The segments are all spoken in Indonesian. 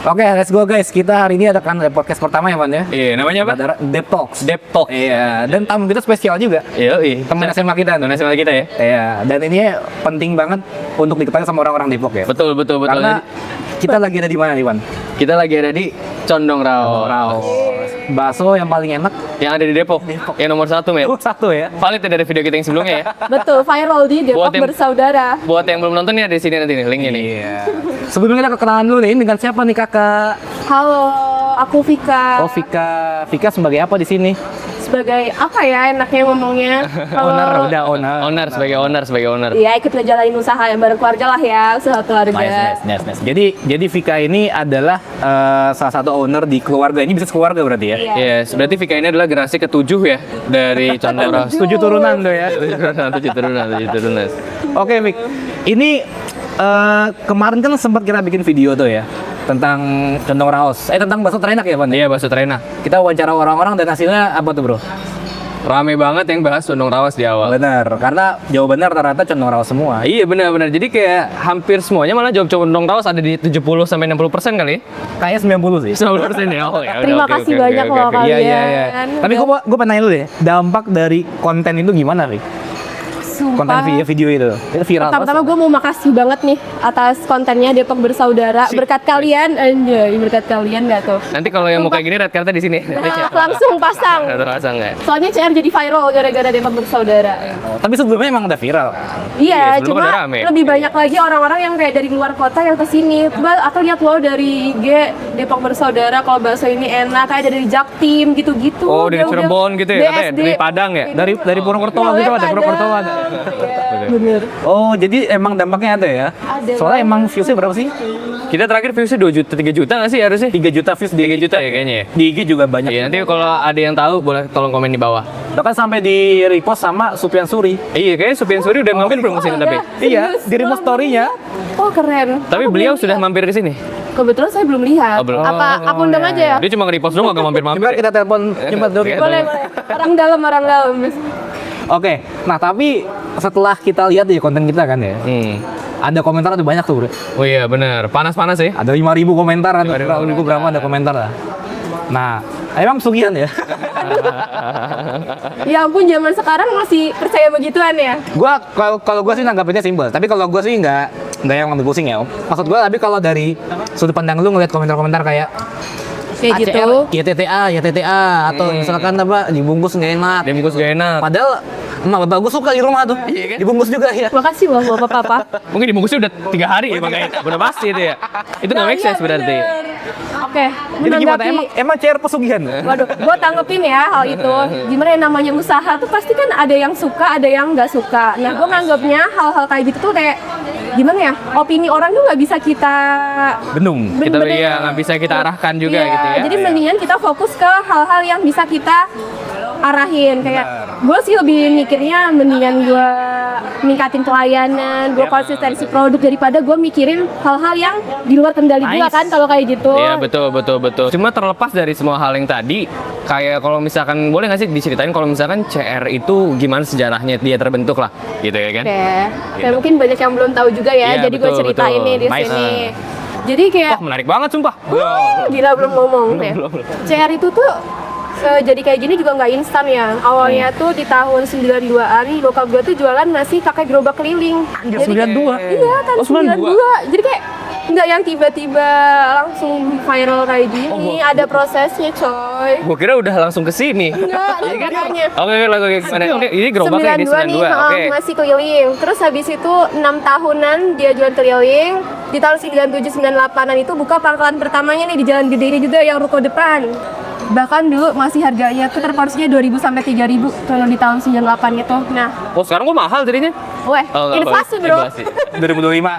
Oke, let's go guys. Kita hari ini adakan podcast pertama ya, Pan ya. Iya, namanya apa? Dep Talks. Dep Talk. Iya, dan tamu kita spesial juga. Iya, Teman SMA kita. Teman SMA kita ya. Iya, dan ini penting banget untuk diketahui sama orang-orang Depok ya. Betul. Karena kita lagi ada di mana nih, Pan? Kita lagi ada di Condong Raos. Bakso yang paling enak Yang ada di Depok. Yang nomor 1, Mel. satu ya. Valid ya dari video kita yang sebelumnya ya. Betul, viral di Depok Buat yang- bersaudara. Buat yang belum nonton nih ada di sini nanti nih linknya nih. Iya. Sebelumnya kita kenalan dulu nih dengan siapa nih kakak? Halo, aku Vika. Oh Vika. Vika sebagai apa di sini? Sebagai apa ya enaknya ngomongnya? Owner, udah owner. Sebagai owner. Iya, ikut ngejalanin usaha yang bareng keluarga lah ya, usaha keluarga. Nice. Jadi Vika ini adalah salah satu owner di keluarga. Ini bisnis keluarga berarti ya? Iya. Yes, berarti Vika ini adalah generasi ke-7 ya dari Condong Raos. 7 turunan tuh ya. 7 turunan. Oke, Vik. Ini kemarin kan sempat kita bikin video tuh ya tentang Condong Raos. Tentang bakso terenak ya, Pan? Iya, bakso terenak. Kita wawancara orang-orang dan hasilnya apa tuh, Bro? Rame banget yang bahas Condong Raos di awal. Benar, karena jawabannya rata-rata Condong Raos semua. Iya benar. Jadi kayak hampir semuanya malah jawab Condong Raos ada di 70 sampai 60% kali. Kayaknya 90 sih. 90% ya. Oh, ya udah, Terima oke, kasih oke, banyak oke, loh oke. kalian. Iya. Tapi gue pengen nanya dulu deh, dampak dari konten itu gimana, Vik? Konten Sumpah. video itu viral. Pertama-tama gue mau makasih banget nih atas kontennya Depok bersaudara. Berkat kalian, anjay, berkat kalian nggak tuh? Nanti kalau yang mau kayak gini red cardnya di sini. Nah, langsung pasang. Terpasang nggak? Soalnya CR jadi viral gara-gara Depok bersaudara. Tapi sebelumnya emang udah viral. Iya, sebelum cuma udah rame. lebih banyak lagi orang-orang yang kayak dari luar kota yang kesini. Coba aku lihat loh dari IG Depok bersaudara kalau bakso ini enak, kayak dari Jaktim gitu-gitu. Oh, dari Udah- Cirebon gitu ya, katanya? BSD. Dari Padang ya? Dari Purwokerto gitu ada Purwokerto ada. Iya, bener. Oh, jadi emang dampaknya ada ya? Ada Soalnya banget. emang viewsnya berapa sih? Kita terakhir viewsnya 2 juta, 3 juta nggak sih harusnya? 3 juta views di 3 juta ya kayaknya ya? Di IG juga banyak. Iya, nanti kalau ada yang tahu boleh tolong komen di bawah. Bahkan sampai di repost sama Supian Suri. Iya, kayaknya Supian Suri udah mampir belum kesini tapi. Iya, di repost story-nya. Oh, keren. Tapi Aku beliau belum sudah lihat. mampir ke sini. Kebetulan saya belum lihat. Oh, belum. Apa aku undang aja ya? Dia cuma nge-repost doang, nggak mampir-mampir. Coba kita telepon cepat dulu. Iya. Boleh. Orang dalam. Oke, nah tapi setelah kita lihat di konten kita kan ya, ada komentar ada banyak tuh, Bro. Oh iya benar, panas-panas ya. Ada 5.000 komentar, ada 5.000 berapa ada komentar lah. Nah, emang pesugihan ya? Ya ampun, zaman sekarang masih percaya begituan ya? Gua kalau gua sih nanggapinnya simpel, tapi kalau gua sih nggak yang ngambil pusing ya, Om. Maksud gua tapi kalau dari sudut pandang lu ngeliat komentar-komentar kayak Kayak gitu. YTTA atau misalkan apa dibungkus nggak enak. Dibungkus gak enak. Padahal emak bapak gua suka di rumah tuh. Iya kan? Dibungkus juga ya. Makasih loh bapak-bapak. Mungkin dibungkusnya udah 3 hari ya makanya. Udah pasti itu ya. Itu nggak make sense berarti. Oke, Jadi gimana? menanggapi. Emang CR pesugihan? Waduh, gue tanggepin ya hal itu. Gimana yang namanya usaha tuh pasti kan ada yang suka, ada yang nggak suka. Nah, gue nganggapnya hal-hal kayak gitu tuh kayak gimana ya? Opini orang tuh nggak bisa kita Benung. Kita bener-bener- iya nggak bisa kita arahkan juga Iya, gitu ya. Jadi mendingan kita fokus ke hal-hal yang bisa kita arahin. Kayak gue sih lebih mikirnya mendingan gue ningkatin pelayanan, gue konsistensi produk daripada gue mikirin hal-hal yang di luar kendali gue Nice. kan kalau kayak gitu. Iya betul. Cuma terlepas dari semua hal yang tadi, kayak kalau misalkan boleh nggak sih diceritain kalau misalkan CR itu gimana sejarahnya dia terbentuk lah, gitu ya kan? Oke, kayak mungkin banyak yang belum tahu juga ya, Iya, jadi gue betul, ceritain betul. nih di Nice. sini. Jadi kayak, Wah menarik banget sumpah. gila belum ngomong ya. CR itu tuh jadi kayak gini juga nggak instan ya. Awalnya tuh di tahun 92-an, bokap gue tuh jualan nasi kakek gerobak keliling. Anjir, Jadi kayak- 92? Iya, tahun Oh, 92. 92. Jadi kayak nggak yang tiba-tiba langsung viral kayak gini, ada prosesnya coy. Gua kira udah langsung ke sini. Enggak, makanya. Oke, gimana? Ini gerobaknya ini 92 nih, 92. Oke. masih keliling. Terus habis itu 6 tahunan dia jualan keliling. Di tahun 97-98an itu buka pangkalan pertamanya nih di Jalan Gede ini juga yang ruko depan. Bahkan dulu masih harganya tuh terporsinya 2.000 sampai 3.000 kalau di tahun 98 itu. Nah, Oh sekarang gua mahal jadinya. weh, Oh, nggak inflasi apa-apa. bro. Inflasi. 2025.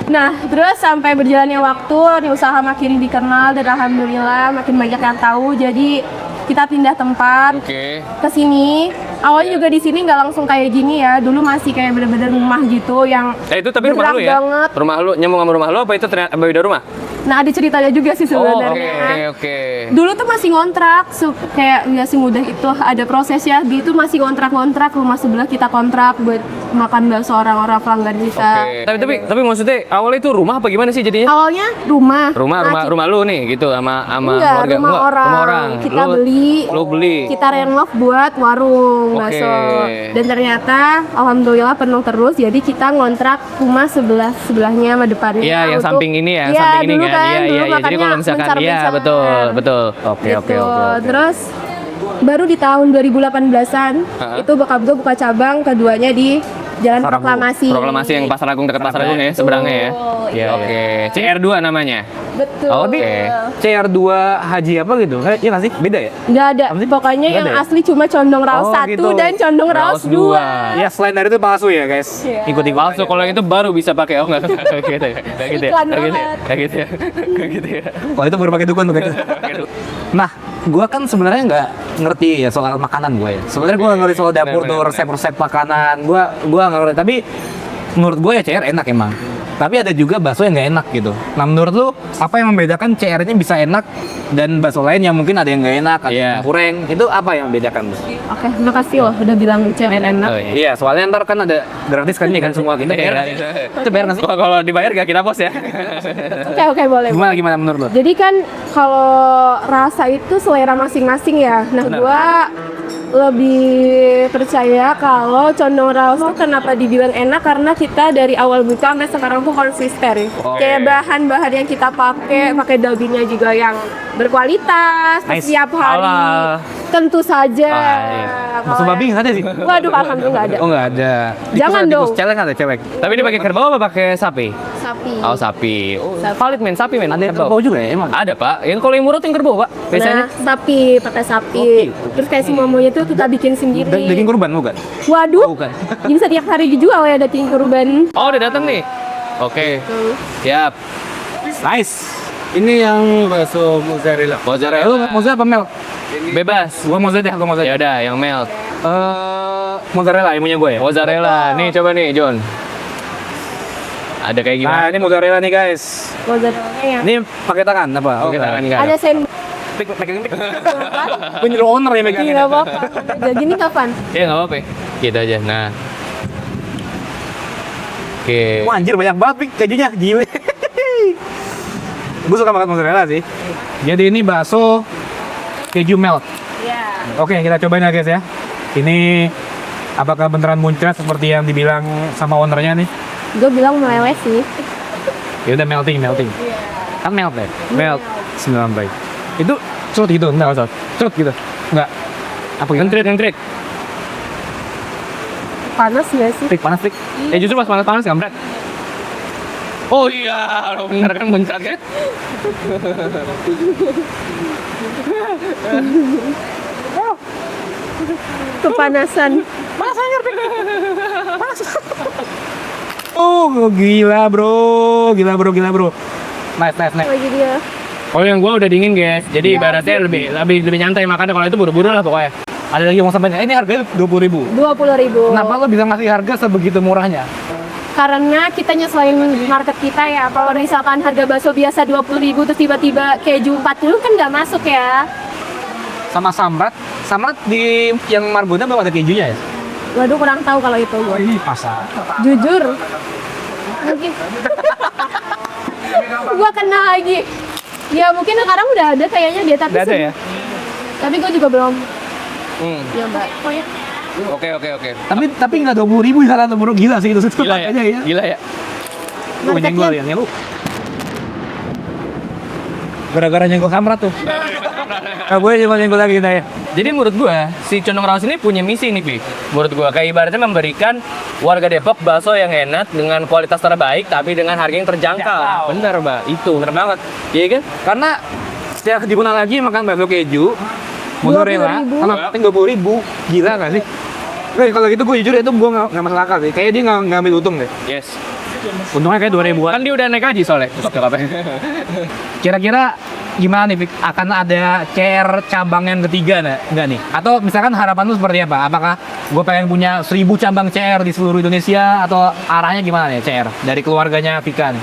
Nah, terus sampai berjalannya waktu, nih usaha makin dikenal dan alhamdulillah makin banyak yang tahu. Jadi kita pindah tempat Oke. ke sini. Awalnya juga di sini nggak langsung kayak gini ya. Dulu masih kayak bener-bener rumah gitu yang Itu tapi rumah gerak lu ya? banget. Rumah lu nyambung sama rumah lu apa itu ternyata beda rumah? Nah, ada ceritanya juga sih Oh, sebenarnya. oke. Dulu tuh masih ngontrak, kayak nggak semudah itu ada prosesnya. Gitu masih ngontrak rumah sebelah kita kontrak buat makan bakso orang-orang pelanggan kita. Oke. Tapi maksudnya awalnya itu rumah apa gimana sih jadinya? Awalnya rumah. Rumah lu nih gitu sama Enggak, keluarga. rumah Enggak, orang. rumah orang. Kita beli. Lu beli. Kita renov buat warung Oke. bakso. Dan ternyata alhamdulillah penuh terus. Jadi kita ngontrak rumah sebelahnya sama depannya. Iya, yang untuk- samping ini ya, Iya, samping ini dulu kan. kan. Iya, Dulu iya, iya. Jadi makanya kalau misalkan iya, mencar-mencar. betul. Oke. Gitu. Terus baru di tahun 2018-an itu bokap gue buka cabang keduanya di Jalan Pasar Agung. Proklamasi. Proklamasi yang Pasar Agung dekat Pasar Agung ya, seberangnya ya. Iya, Oke. CR2 namanya. Betul. Oh, oke. CR2 Haji apa gitu? Iya nggak sih? Beda ya? Nggak ada. Apa sih? Pokoknya Nggak yang ada ya? asli cuma Condong Raos Oh, 1 gitu. dan Condong Raos Raos 2. Ya selain dari itu palsu ya guys. Iya. Ikuti Palsu kalau yang itu baru bisa pakai. Oh enggak gitu ya. Enggak gitu ya. Iklan Enggak gitu ya. banget. Enggak gitu ya. Enggak gitu ya. Kalau itu baru pakai dukun tuh guys. Nah, gua kan sebenarnya nggak ngerti ya soal makanan gue ya. Sebenarnya gua nggak ngerti soal dapur tuh resep-resep makanan. Gua nggak ngerti. Tapi menurut gue ya CR enak emang. Tapi ada juga bakso yang nggak enak gitu. Nah menurut lu apa yang membedakan CR-nya bisa enak dan bakso lain yang mungkin ada yang nggak enak, ada Iya. yang kurang? Itu apa yang membedakan? Oke, makasih loh udah bilang cewek enak. Oh, iya. Iya, soalnya ntar kan ada gratis kan ini kan semua kita bayar. Itu bayar nggak sih? Kalau dibayar gak kita pos ya. Oke, boleh. Gimana menurut lu? Jadi kan kalau rasa itu selera masing-masing ya. Nah, Benar. gua lebih percaya kalau Condong Raos tuh kenapa dibilang enak karena kita dari awal buka sampai sekarang tuh konsisten. Kayak bahan-bahan yang kita pakai dagingnya juga yang berkualitas Nice. setiap hari. Halal. Tentu saja. iya. Bakso Kalau babi nggak ada sih? Waduh, alhamdulillah nggak ada. Oh nggak ada. Jangan dong. Cewek nggak ada cewek. Tapi dia pakai kerbau apa pakai sapi? Sapi. Oh, sapi. Oh, Sapi. valid men, sapi men. Ada kerbau juga ya emang. Ada, Pak. Yang kalau yang murah tuh yang kerbau, Pak. Biasanya. Nah, sapi, pakai sapi. Terus kayak si momonya tuh kita bikin sendiri. Daging kurban bukan? Waduh, Oh, bukan. bisa tiap hari dijual ya daging kurban. Oh, udah datang nih. Oke. Siap. Nice. Ini yang bakso mozzarella. Mozzarella. Lu mozzarella apa melt? Bebas. Gua mozzarella, gua Ya mozzarella. udah, yang melt. Mozzarella yang punya gue ya. Mozzarella. Nih coba nih, John. Ada kayak Nah, gimana? ini mozzarella nih guys. Mozzarella yang Ini pakai tangan apa? Pakai tangan nggak ada sandwich. Pegang pick. Gue nyuruh owner ya megang. Nggak apa-apa. Jadi gini kapan? Ya nggak apa-apa. Gitu aja. Nah. Oke. Wah anjir banyak banget pik kejunya, gila. Gue suka banget mozzarella sih. Jadi ini bakso keju melt. Iya. Oke, kita cobain ya guys ya. Ini apakah beneran muncrat seperti yang dibilang sama ownernya nih? Gue bilang meleleh sih. Ya udah melting. Kan melt ya? Melt. 9 baik. Itu cerut gitu, enggak usah. Cerut gitu. Enggak. Apa gitu? Yang trik. Panas nggak sih? Pik panas pik. Justru pas panas-panas kampret. Oh iya, bener kan muncrat kan? Kepanasan. Oh, gila bro. Nice. Lagi dia. Kalau yang gua udah dingin guys, jadi ibaratnya lebih nyantai makannya. Kalau itu buru-buru lah pokoknya. Ada lagi yang mau sampein. Ini harganya 20.000. 20.000. Kenapa lo bisa ngasih harga sebegitu murahnya? Karena kita nyesuaiin market kita ya. Kalau misalkan harga bakso biasa 20.000 terus tiba-tiba keju 40 kan nggak masuk ya. Sama samrat di yang Margonda belum ada kejunya ya? Waduh, kurang tahu kalau itu. Oh ini pasar. Jujur. Mungkin. Gua kena lagi. Ya mungkin sekarang udah ada kayaknya dia tapi Udah ada ya? Tapi gua juga belum Hmm. nyoba. Oh ya. Oke. Tapi nggak 20.000 ya, 20 gila sih itu Gila ya? aja ya. Gila ya? Gue nyenggol ya, lu. Gara-gara nyenggol samrat tuh. Nah, gue nyenggol lagi kita ya. Jadi menurut gua, si Condong Raos ini punya misi nih, Pi. Menurut gua, kayak ibaratnya memberikan warga Depok bakso yang enak dengan kualitas terbaik tapi dengan harga yang terjangkau. Bener, Mbak. Itu. Bener banget. Iya kan? Karena setiap di mana lagi makan bakso keju, mozzarella, 20.000. sama 20.000, gila nggak sih? Oke, kalau gitu gue jujur itu gue nggak masuk akal sih. Kayaknya dia nggak ambil untung deh. Yes. Untungnya kayak 2.000-an. Kan dia udah naik haji soalnya. Terus nggak apa-apa. Kira-kira gimana nih, Fik? Akan ada CR cabang yang ketiga nggak nih? Atau misalkan harapan lu seperti apa? Apakah gue pengen punya 1000 cabang CR di seluruh Indonesia? Atau arahnya gimana nih CR? Dari keluarganya Vika nih?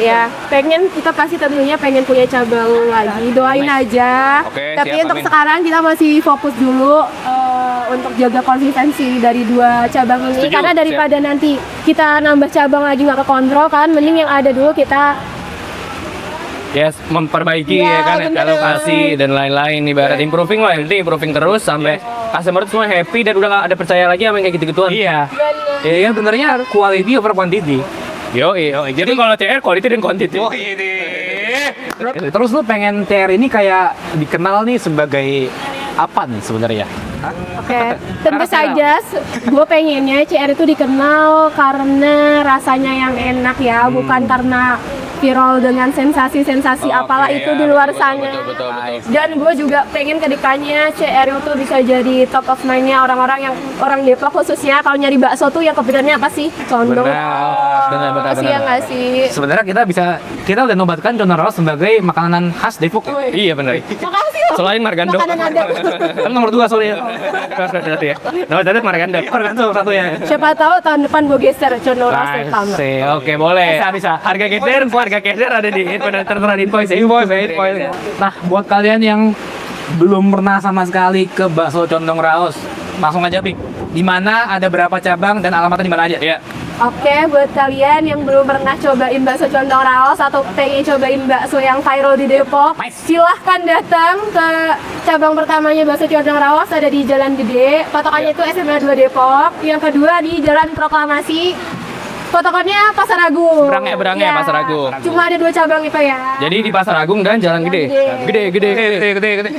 Ya, kita pasti tentunya pengen punya cabang lagi. Doain aja. Oke, Tapi siap, untuk amin. sekarang kita masih fokus dulu untuk jaga konsistensi dari 2 cabang ini. Setuju, Karena daripada nanti kita nambah cabang lagi nggak kekontrol kan, mending yang ada dulu kita. Yes, memperbaiki Iya, ya kan, bener. alokasi dan lain-lain ibarat improving lah, nanti improving terus sampai customer tuh semua happy dan udah gak ada percaya lagi sama yang kayak gitu-gituan. Iya. Ya kan benernya quality over quantity. Yo, jadi kalau CR quality dan quantity. Terus lu pengen TR ini kayak dikenal nih sebagai apa nih sebenarnya? Oke, tentu saja gue pengennya CR itu dikenal karena rasanya yang enak ya, bukan karena viral dengan sensasi-sensasi apalah itu di luar sana. Betul. Dan gue juga pengen kedepannya CR itu bisa jadi top of mind-nya orang-orang yang orang Depok khususnya kalau nyari bakso tuh yang kepikirannya apa sih? Condong. Benar. Pasti ya nggak sih? Sebenarnya kita udah nobatkan condong raos sebagai makanan khas Depok. Ya? Iya benar. Makasih loh. Selain Margando. Makanan ada. Kan nomor 2 soalnya. Berarti ya. Nomor 1 Margando. Margando satunya. Siapa tahu tahun depan gue geser condong rasa utama. Oke, boleh. Bisa. Harga geser ada di tertera di invoice. Nah, buat kalian yang belum pernah sama sekali ke bakso condong raos, langsung aja Pik. Di mana, ada berapa cabang dan alamatnya di mana aja? Iya. Oke, buat kalian yang belum pernah cobain bakso condong raos atau pengen cobain bakso yang viral di Depok, silahkan datang ke cabang pertamanya bakso condong raos, ada di Jalan Gede. Patokannya itu SMA 2 Depok. Yang kedua di Jalan Proklamasi. Patokannya Pasar Agung. Berangnya Pasar Agung. Cuma ada 2 cabang itu ya. Jadi di Pasar Agung dan Jalan Gede. Gede. Gede.